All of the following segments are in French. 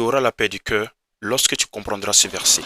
tu auras la paix du cœur lorsque tu comprendras ce verset.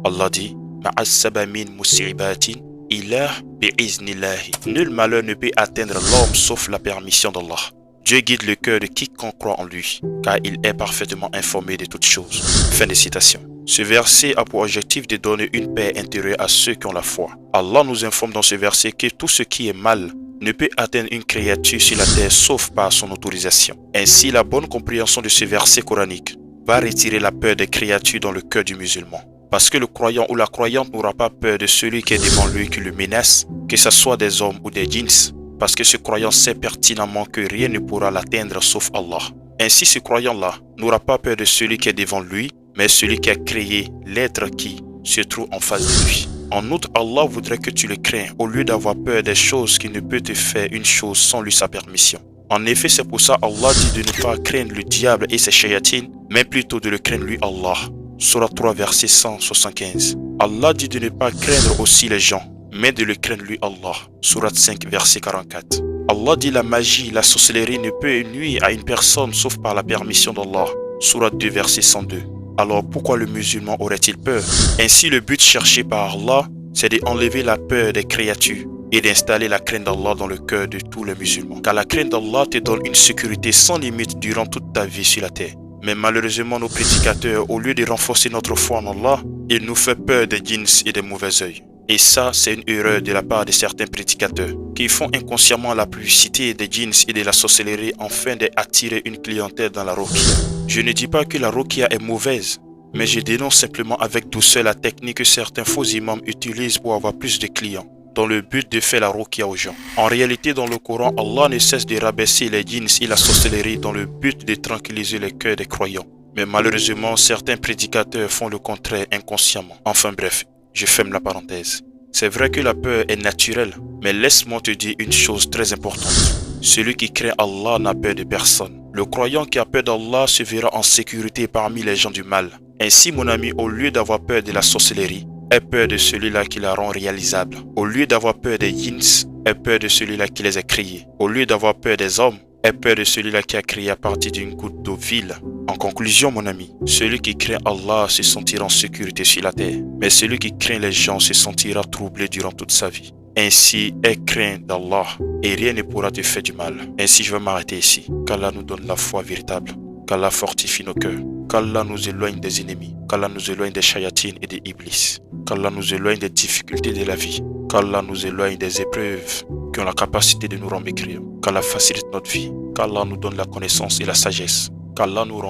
Allah dit, Ma'as-saba min musibatin illa bi'iznillahi. Nul malheur ne peut atteindre l'homme sauf la permission d'Allah. Dieu guide le cœur de quiconque croit en lui, car il est parfaitement informé de toutes choses. Fin de citation. Ce verset a pour objectif de donner une paix intérieure à ceux qui ont la foi. Allah nous informe dans ce verset que tout ce qui est mal ne peut atteindre une créature sur la terre sauf par son autorisation. Ainsi, la bonne compréhension de ce verset coranique va retirer la peur des créatures dans le cœur du musulman. Parce que le croyant ou la croyante n'aura pas peur de celui qui est devant lui qui le menace, que ce soit des hommes ou des djinns, parce que ce croyant sait pertinemment que rien ne pourra l'atteindre sauf Allah. Ainsi, ce croyant-là n'aura pas peur de celui qui est devant lui, mais celui qui a créé l'être qui se trouve en face de lui. En outre, Allah voudrait que tu le crains au lieu d'avoir peur des choses qui ne peut te faire une chose sans lui sa permission. En effet, c'est pour ça Allah dit de ne pas craindre le diable et ses shayatines, mais plutôt de le craindre lui Allah. Surat 3, verset 175. Allah dit de ne pas craindre aussi les gens, mais de le craindre lui Allah. Surat 5, verset 44. Allah dit la magie, la sorcellerie ne peut nuire à une personne sauf par la permission d'Allah. Surat 2, verset 102. Alors pourquoi le musulman aurait-il peur? Ainsi, le but cherché par Allah, c'est d'enlever la peur des créatures et d'installer la crainte d'Allah dans le cœur de tous les musulmans. Car la crainte d'Allah te donne une sécurité sans limite durant toute ta vie sur la terre. Mais malheureusement, nos prédicateurs, au lieu de renforcer notre foi en Allah, ils nous font peur des djinns et des mauvais œils. Et ça, c'est une erreur de la part de certains prédicateurs qui font inconsciemment la publicité des djinns et de la sorcellerie afin d'attirer une clientèle dans la ruqya. Je ne dis pas que la ruqya est mauvaise, mais je dénonce simplement avec douceur la technique que certains faux imams utilisent pour avoir plus de clients, dans le but de faire la ruqya aux gens. En réalité, dans le Coran, Allah ne cesse de rabaisser les djinns et la sorcellerie dans le but de tranquilliser les cœurs des croyants. Mais malheureusement, certains prédicateurs font le contraire inconsciemment. Enfin bref, je ferme la parenthèse. C'est vrai que la peur est naturelle, mais laisse-moi te dire une chose très importante. Celui qui craint Allah n'a peur de personne. Le croyant qui a peur d'Allah se verra en sécurité parmi les gens du mal. Ainsi, mon ami, au lieu d'avoir peur de la sorcellerie, aie peur de celui-là qui la rend réalisable. Au lieu d'avoir peur des djinns, aie peur de celui-là qui les a créés. Au lieu d'avoir peur des hommes, aie peur de celui-là qui a créé à partir d'une goutte d'eau vile. En conclusion, mon ami, celui qui craint Allah se sentira en sécurité sur la terre, mais celui qui craint les gens se sentira troublé durant toute sa vie. Ainsi, aie crainte d'Allah et rien ne pourra te faire du mal. Ainsi, je vais m'arrêter ici. Qu'Allah nous donne la foi véritable, qu'Allah fortifie nos cœurs, qu'Allah nous éloigne des ennemis, qu'Allah nous éloigne des shayatines et des iblis, qu'Allah nous éloigne des difficultés de la vie, qu'Allah nous éloigne des épreuves qui ont la capacité de nous rendre mécréants, qu'Allah facilite notre vie, qu'Allah nous donne la connaissance et la sagesse, qu'Allah nous rende